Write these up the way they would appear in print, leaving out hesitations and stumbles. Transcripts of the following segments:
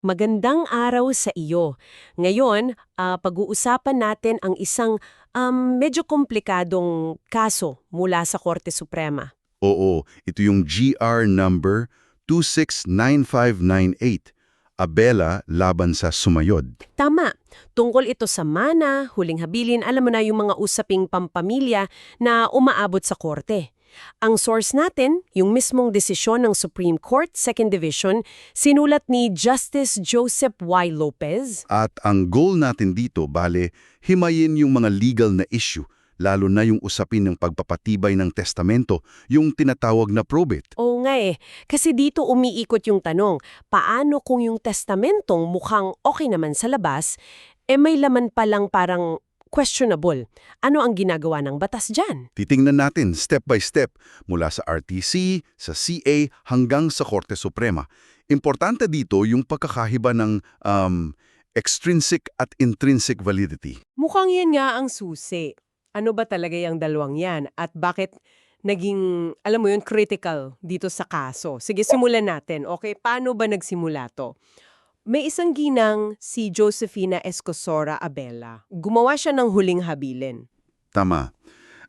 Magandang araw sa iyo. Ngayon, pag-uusapan natin ang isang medyo komplikadong kaso mula sa Korte Suprema. Oo, ito yung GR number 269598, Abela laban sa Sumayod. Tama, tungkol ito sa mana, huling habilin, alam mo na yung mga usaping pampamilya na umaabot sa korte. Ang source natin, yung mismong desisyon ng Supreme Court, Second Division, sinulat ni Justice Joseph Y. Lopez. At ang goal natin dito, bale, himayin yung mga legal na issue, lalo na yung usapin ng pagpapatibay ng testamento, yung tinatawag na probate. Oo nga kasi dito umiikot yung tanong, paano kung yung testamentong mukhang okay naman sa labas, may laman palang parang questionable. Ano ang ginagawa ng batas dyan? Titingnan natin step by step mula sa RTC, sa CA hanggang sa Korte Suprema. Importante dito yung pagkakahiba ng extrinsic at intrinsic validity. Mukhang yan nga ang susi. Ano ba talaga yung dalawang yan? At bakit naging, alam mo yun, critical dito sa kaso? Sige, simulan natin. Okay, paano ba nagsimula to? May isang ginang si Josefina Escosora Abela. Gumawa siya ng huling habilin. Tama.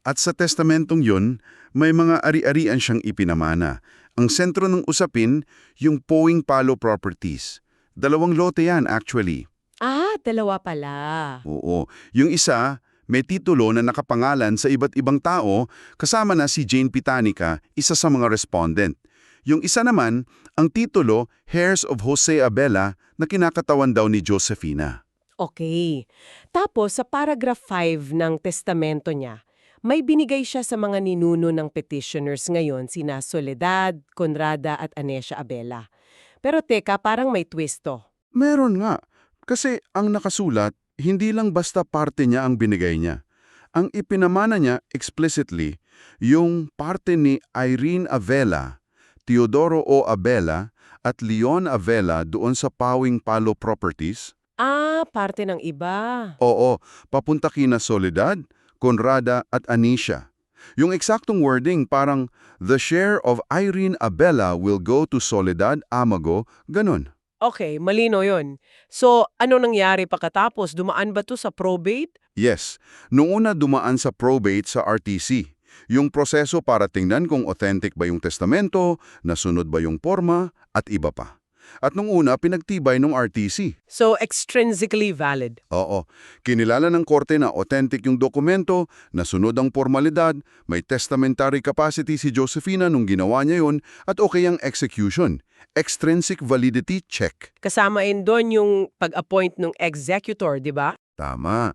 At sa testamentong yun, may mga ari-arian siyang ipinamana. Ang sentro ng usapin, yung Poing Palo Properties. 2 lote yan actually. Ah, dalawa pala. Oo. Yung isa, may titulo na nakapangalan sa iba't ibang tao, kasama na si Jane Pitanica, isa sa mga respondent. Yung isa naman, ang titulo, Heirs of Jose Abela, na kinakatawan daw ni Josefina. Okay. Tapos sa paragraph 5 ng testamento niya, may binigay siya sa mga ninuno ng petitioners ngayon, sina Soledad, Conrada at Anesia Abela. Pero teka, parang may twist to. Meron nga. Kasi ang nakasulat, hindi lang basta parte niya ang binigay niya. Ang ipinamana niya explicitly, yung parte ni Irene Avela, Teodoro O. Abela at Leon Avela doon sa Pawing Palo Properties. Ah, parte ng iba. Oo, papunta kina Soledad, Conrada at Anisha. Yung eksaktong wording parang, the share of Irene Abela will go to Soledad Amago, ganun. Okay, malino yon. So, ano nangyari pagkatapos? Dumaan ba to sa probate? Yes, noong una dumaan sa probate sa RTC. Yung proseso para tingnan kung authentic ba yung testamento, nasunod ba yung porma, at iba pa. At nung una, pinagtibay ng RTC. So, extrinsically valid. Oo, kinilala ng korte na authentic yung dokumento, nasunod ang formalidad, may testamentary capacity si Josefina nung ginawa niya yun, at okay ang execution. Extrinsic validity check. Kasamain doon yung pag-appoint ng executor, di ba? Tama.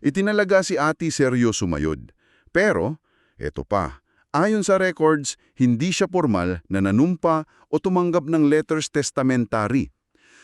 Itinalaga si Ate Sergio Sumayod. Pero, eto pa, ayon sa records, hindi siya formal na nanumpa o tumanggap ng letters testamentary.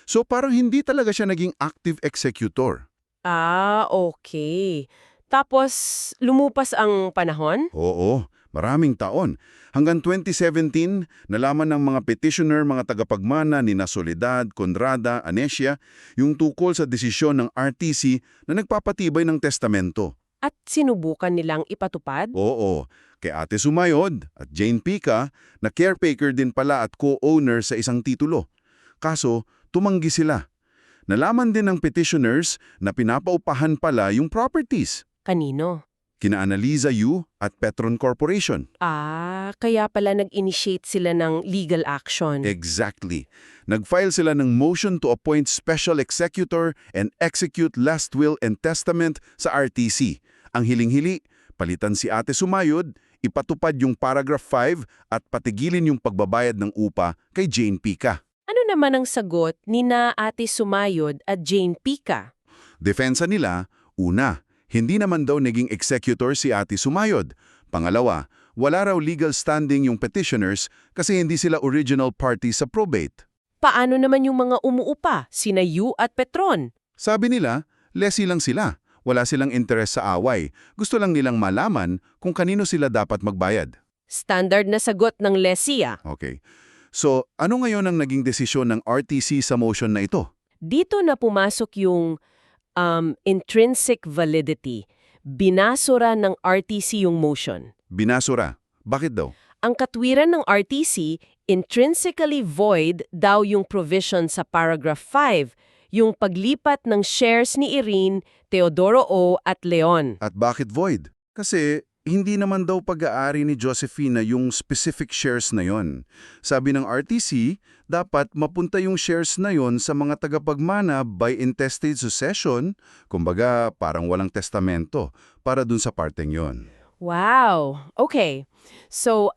So parang hindi talaga siya naging active executor. Ah, okay. Tapos, lumupas ang panahon? Oo, maraming taon. Hanggang 2017, nalaman ng mga petitioner, mga tagapagmana ni Soledad, Conrada, Anesia, yung tukol sa desisyon ng RTC na nagpapatibay ng testamento. At sinubukan nilang ipatupad? Oo, kay Ate Sumayod at Jane Pica na caretaker din pala at co-owner sa isang titulo. Kaso, tumanggi sila. Nalaman din ng petitioners na pinapaupahan pala yung properties. Kanino? Kina Annalisa Yu at Petron Corporation. Ah, kaya pala nag-initiate sila ng legal action. Exactly. Nag-file sila ng motion to appoint special executor and execute last will and testament sa RTC. Ang hiling-hili, palitan si Ate Sumayod, ipatupad yung paragraph 5 at patigilin yung pagbabayad ng upa kay Jane Pica. Ano naman ang sagot ni na Ate Sumayod at Jane Pica? Defensa nila, una, hindi naman daw naging executor si Ate Sumayod. Pangalawa, wala raw legal standing yung petitioners kasi hindi sila original party sa probate. Paano naman yung mga umuupa, sina Yu at Petron? Sabi nila, lessee lang sila. Wala silang interes sa away. Gusto lang nilang malaman kung kanino sila dapat magbayad. Standard na sagot ng Lesia. Okay. So, ano ngayon ang naging desisyon ng RTC sa motion na ito? Dito na pumasok yung intrinsic validity. Binasura ng RTC yung motion. Binasura. Bakit daw? Ang katwiran ng RTC, intrinsically void daw yung provision sa paragraph 5, yung paglipat ng shares ni Irene, Teodoro O. at Leon. At bakit void? Kasi hindi naman daw pag-aari ni Josefina yung specific shares na yon. Sabi ng RTC, dapat mapunta yung shares na yon sa mga tagapagmana by intestate succession, kumbaga parang walang testamento, para dun sa parteng yon. Wow! Okay. So,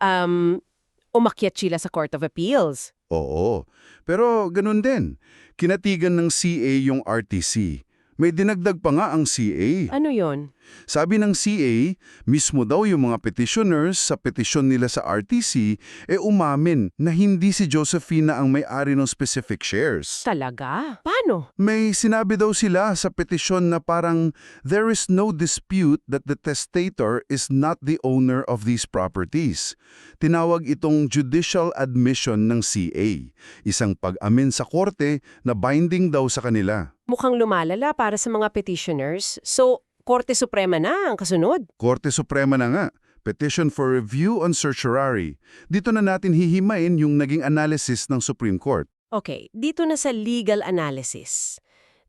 umakyat sila sa Court of Appeals. Oo, pero ganun din. Kinatigan ng CA yung RTC. May dinagdag pa nga ang CA. Ano yon? Sabi ng CA, mismo daw yung mga petitioners sa petisyon nila sa RTC umamin na hindi si Josefina ang may-ari ng specific shares. Talaga? Paano? May sinabi daw sila sa petisyon na parang there is no dispute that the testator is not the owner of these properties. Tinawag itong judicial admission ng CA, isang pag-amin sa korte na binding daw sa kanila. Mukhang lumalala para sa mga petitioners. So, Korte Suprema na ang kasunod. Korte Suprema na nga. Petition for review on certiorari. Dito na natin hihimain yung naging analysis ng Supreme Court. Okay, dito na sa legal analysis.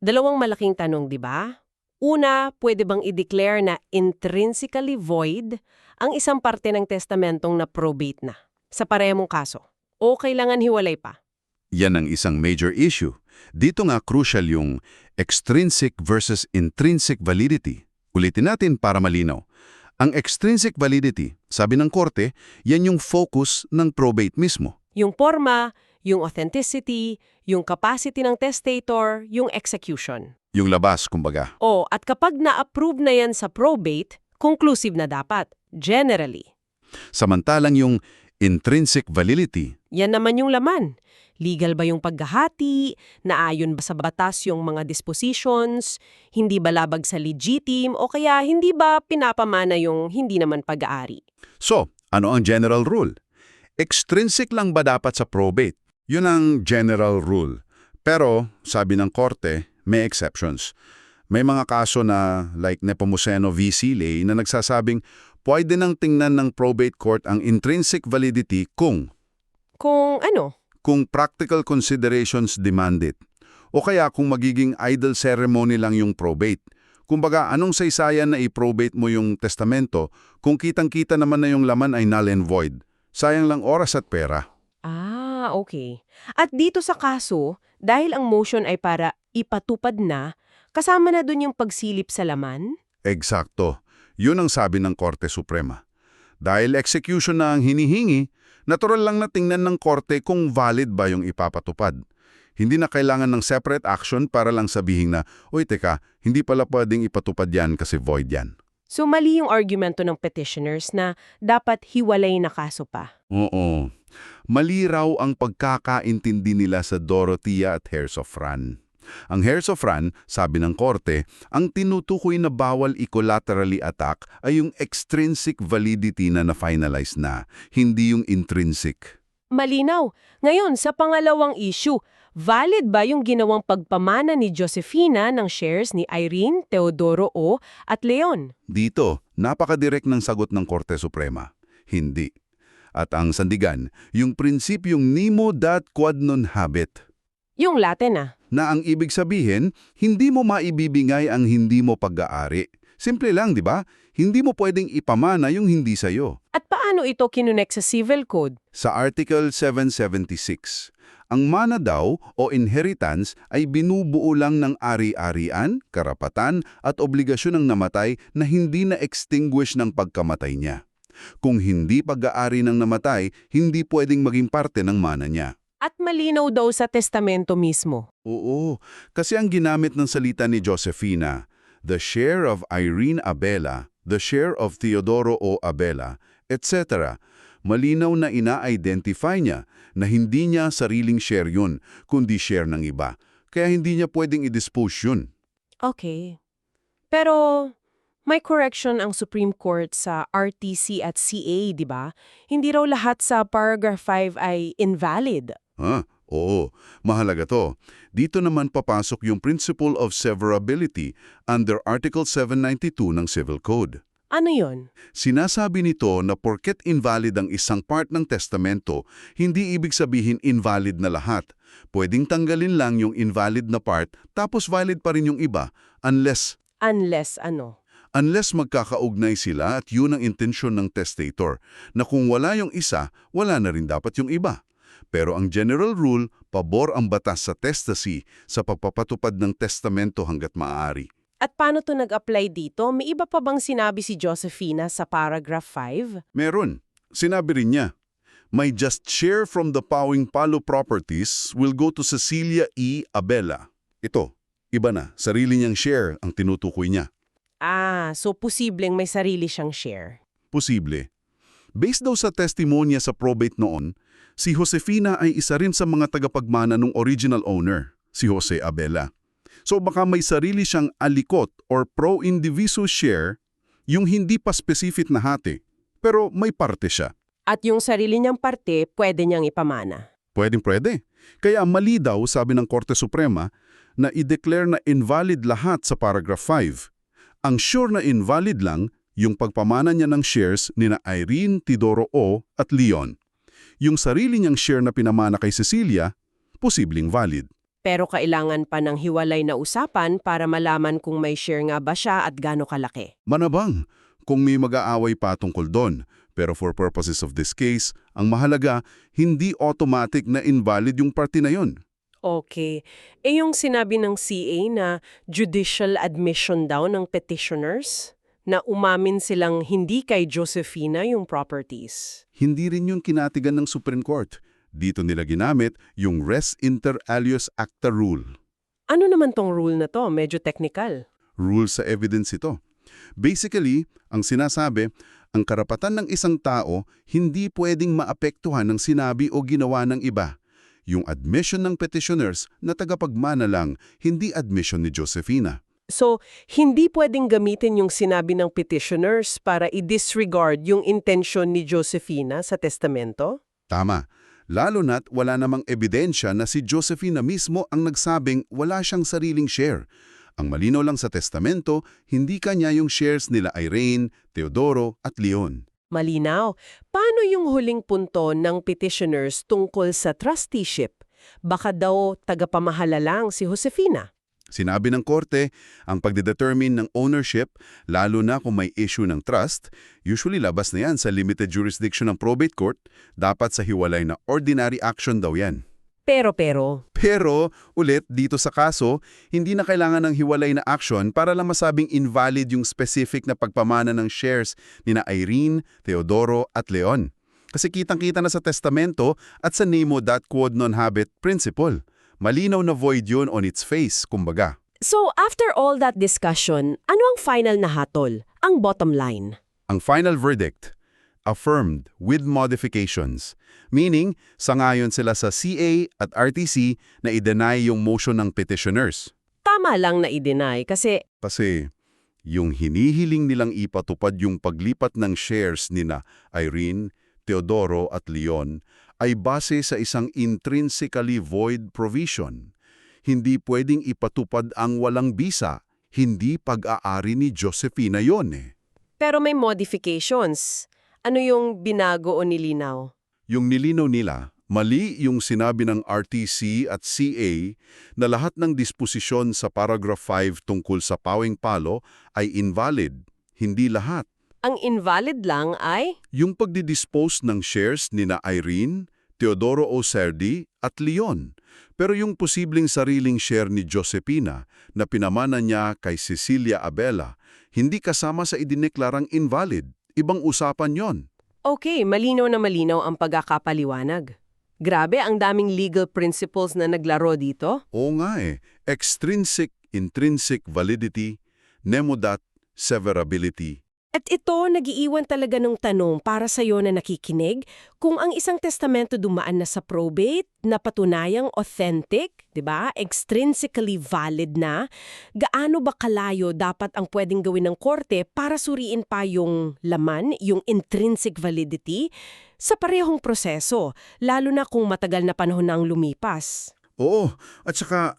Dalawang malaking tanong, di ba? Una, pwede bang i-declare na intrinsically void ang isang parte ng testamentong na probate na sa parehong kaso? O kailangan hiwalay pa? Yan ang isang major issue. Dito nga crucial yung extrinsic versus intrinsic validity. Ulitin natin para malinaw. Ang extrinsic validity, sabi ng korte, yan yung focus ng probate mismo. Yung forma, yung authenticity, yung capacity ng testator, yung execution. Yung labas, kumbaga. O, at kapag na-approve na yan sa probate, conclusive na dapat, generally. Samantalang yung intrinsic validity, Yan naman yung laman. Legal ba yung paghahati? Naayon ba sa batas yung mga dispositions? Hindi ba labag sa legitim? O kaya hindi ba pinapamana yung hindi naman pag-aari? So, ano ang general rule? Extrinsic lang ba dapat sa probate? Yun ang general rule. Pero, sabi ng korte, may exceptions. May mga kaso na, like Nepomuceno v. Sile, na nagsasabing pwede nang tingnan ng probate court ang intrinsic validity kung Kung ano? practical considerations demand it. O kaya kung magiging idle ceremony lang yung probate. Kumbaga, anong saysayan na i-probate mo yung testamento kung kitang-kita naman na yung laman ay null and void? Sayang lang oras at pera. Ah, okay. At dito sa kaso, dahil ang motion ay para ipatupad na, kasama na dun yung pagsilip sa laman? Eksakto. Yun ang sabi ng Korte Suprema. Dahil execution na ang hinihingi, natural lang na tingnan ng korte kung valid ba yung ipapatupad. Hindi na kailangan ng separate action para lang sabihin na, uy teka, hindi pala pwedeng ipatupad yan kasi void yan. So mali yung argumento ng petitioners na dapat hiwalay na kaso pa. Oo. Mali raw ang pagkakaintindi nila sa Dorothea at Heirs of Fran. Ang Heirs of Fran, sabi ng korte, ang tinutukoy na bawal i-collaterally attack ay yung extrinsic validity na na-finalize na, hindi yung intrinsic. Malinaw. Ngayon, sa pangalawang issue, valid ba yung ginawang pagpamana ni Josefina ng shares ni Irene, Teodoro O. at Leon? Dito, napakadirek ng sagot ng Korte Suprema. Hindi. At ang sandigan, yung prinsipyong nemo dat quod non habet. Yung Latin Na ang ibig sabihin, hindi mo maibibigay ang hindi mo pag-aari. Simple lang, di ba? Hindi mo pwedeng ipamana yung hindi sa'yo. At paano ito kinunek sa Civil Code? Sa Article 776, ang mana daw o inheritance ay binubuo lang ng ari-arian, karapatan at obligasyon ng namatay na hindi na-extinguish ng pagkamatay niya. Kung hindi pag-aari ng namatay, hindi pwedeng maging parte ng mana niya. At malinaw daw sa testamento mismo. Oo, kasi ang ginamit ng salita ni Josefina, the share of Irene Abela, the share of Teodoro O. Abela, etc., malinaw na ina-identify niya na hindi niya sariling share yun, kundi share ng iba. Kaya hindi niya pwedeng i-dispose yun. Okay. Pero may correction ang Supreme Court sa RTC at CA, di ba? Hindi raw lahat sa paragraph 5 ay invalid. Oo, mahalaga to. Dito naman papasok yung principle of severability under Article 792 ng Civil Code. Ano yon? Sinasabi nito na porket invalid ang isang part ng testamento, hindi ibig sabihin invalid na lahat. Pwedeng tanggalin lang yung invalid na part tapos valid pa rin yung iba Unless ano? unless magkakaugnay sila at yun ang intensyon ng testator na kung wala yung isa, wala na rin dapat yung iba. Pero ang general rule, pabor ang batas sa testacy sa pagpapatupad ng testamento hanggat maaari. At paano to nag-apply dito? May iba pa bang sinabi si Josefina sa paragraph 5? Meron. Sinabi rin niya, "My just share from the Pawing Palo properties will go to Cecilia E. Abela." Ito, iba na, sarili niyang share ang tinutukoy niya. So posibleng may sarili siyang share. Posible. Based daw sa testimonya sa probate noon, si Josefina ay isa rin sa mga tagapagmana ng original owner, si Jose Abela. So baka may sarili siyang alikot or pro indiviso share, yung hindi pa specific na hati, pero may parte siya. At yung sarili niyang parte, pwede niyang ipamana. Pwedeng-pwede. Kaya mali daw, sabi ng Korte Suprema, na i-declare na invalid lahat sa paragraph 5. Ang sure na invalid lang yung pagpamana niya ng shares nina Irene, Teodoro O. at Leon. Yung sarili niyang share na pinamana kay Cecilia, posibleng valid. Pero kailangan pa ng hiwalay na usapan para malaman kung may share nga ba siya at gaano kalaki. Manabang kung may mag-aaway pa tungkol doon. Pero for purposes of this case, ang mahalaga, hindi automatic na invalid yung party na yon. Okay. Yung sinabi ng CA na judicial admission daw ng petitioners, na umamin silang hindi kay Josefina yung properties. Hindi rin yun kinatigan ng Supreme Court. Dito nila ginamit yung res inter alios acta rule. Ano naman tong rule na to? Medyo technical. Rule sa evidence ito. Basically, ang sinasabi, ang karapatan ng isang tao hindi pwedeng maapektuhan ng sinabi o ginawa ng iba. Yung admission ng petitioners na tagapagmana lang, hindi admission ni Josefina. So, hindi pwedeng gamitin yung sinabi ng petitioners para i-disregard yung intensyon ni Josefina sa testamento? Tama. Lalo na't wala namang ebidensya na si Josefina mismo ang nagsabing wala siyang sariling share. Ang malinaw lang sa testamento, hindi kanya yung shares nila Irene, Teodoro at Leon. Malinaw. Paano yung huling punto ng petitioners tungkol sa trusteeship? Baka daw tagapamahala lang si Josefina. Sinabi ng korte, ang pagdedetermine ng ownership, lalo na kung may issue ng trust, usually labas na yan sa limited jurisdiction ng probate court, dapat sa hiwalay na ordinary action daw yan. Pero, Pero, ulit, dito sa kaso, hindi na kailangan ng hiwalay na action para lang masabing invalid yung specific na pagpamana ng shares nina Irene, Teodoro at Leon. Kasi kitang-kita na sa testamento at sa nemo dat quod non habet principle. Malinaw na void yun on its face, kumbaga. so after all that discussion, ano ang final na hatol? Ang bottom line? Ang final verdict, affirmed with modifications. Meaning, sangayon sila sa CA at RTC na i-deny yung motion ng petitioners. Tama lang na i-deny kasi Kasi yung hinihiling nilang ipatupad yung paglipat ng shares nina Irene, Teodoro at Leon ay base sa isang intrinsically void provision. Hindi pwedeng ipatupad ang walang bisa, hindi pag-aari ni Josefina yon eh. pero may modifications. Ano yung binago o nilinaw? Yung nilinaw nila, mali yung sinabi ng RTC at CA na lahat ng disposisyon sa paragraph 5 tungkol sa pawing palo ay invalid. Hindi lahat. Ang invalid lang ay Yung pagdidispose ng shares nina Irene, Teodoro O. Cerdi at Leon. Pero yung posibleng sariling share ni Josefina na pinamana niya kay Cecilia Abela, hindi kasama sa idineklarang invalid. Ibang usapan yon. okay, malinaw na malinaw ang pagkakapaliwanag. Grabe, ang daming legal principles na naglaro dito. Oo nga eh. Extrinsic, intrinsic validity, nemodat, severability. At ito, nagiiwan talaga ng tanong para sa iyo na nakikinig, kung ang isang testamento dumaan na sa probate, na patunayang authentic, 'di ba? Extrinsically valid na, gaano ba kalayo dapat ang pwedeng gawin ng korte para suriin pa yung laman, yung intrinsic validity sa parehong proseso, lalo na kung matagal na panahon na ang lumipas? Oo, at saka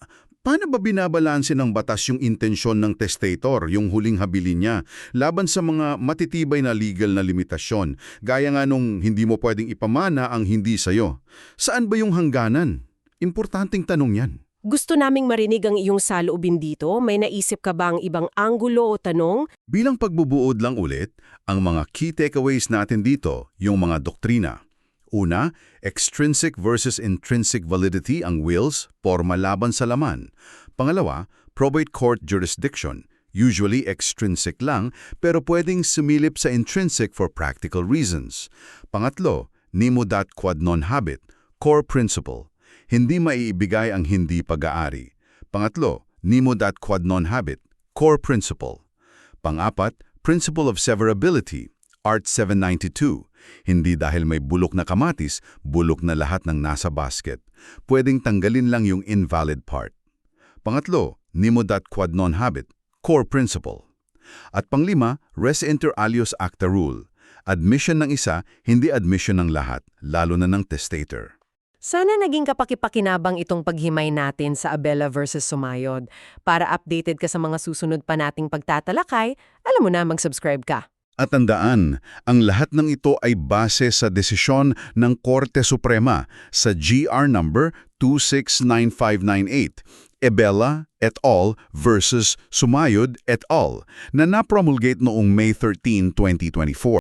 Paano ba binabalanse ng batas yung intensyon ng testator, yung huling habilin niya, laban sa mga matitibay na legal na limitasyon, gaya nga nung hindi mo pwedeng ipamana ang hindi sayo? Saan ba yung hangganan? Importanteng tanong yan. Gusto naming marinig ang iyong saloobin dito. May naisip ka ba ang ibang anggulo o tanong? Bilang pagbubuod lang ulit, ang mga key takeaways natin dito, yung mga doktrina. Una, extrinsic versus intrinsic validity ang wills, porma laban sa laman. Pangalawa, probate court jurisdiction, usually extrinsic lang pero pwedeng sumilip sa intrinsic for practical reasons. Pangatlo, nemo dat quod non habet, core principle. Hindi maiibigay ang hindi pag-aari. Pangatlo, nemo dat quod non habet, core principle. Pangapat, principle of severability, Art 792. Hindi dahil may bulok na kamatis, bulok na lahat ng nasa basket. Pwedeng tanggalin lang yung invalid part. Pangatlo, nemo dat quod non habet, core principle. At panglima, res inter alios acta rule. Admission ng isa, hindi admission ng lahat, lalo na ng testator. Sana naging kapakipakinabang itong paghimay natin sa Abela versus Sumayod. Para updated ka sa mga susunod pa nating pagtatalakay, alam mo na mag-subscribe ka. At tandaan, ang lahat ng ito ay base sa desisyon ng Korte Suprema sa GR number 269598, Abela et al. Versus Sumayod et al. na napromulgate noong May 13, 2024.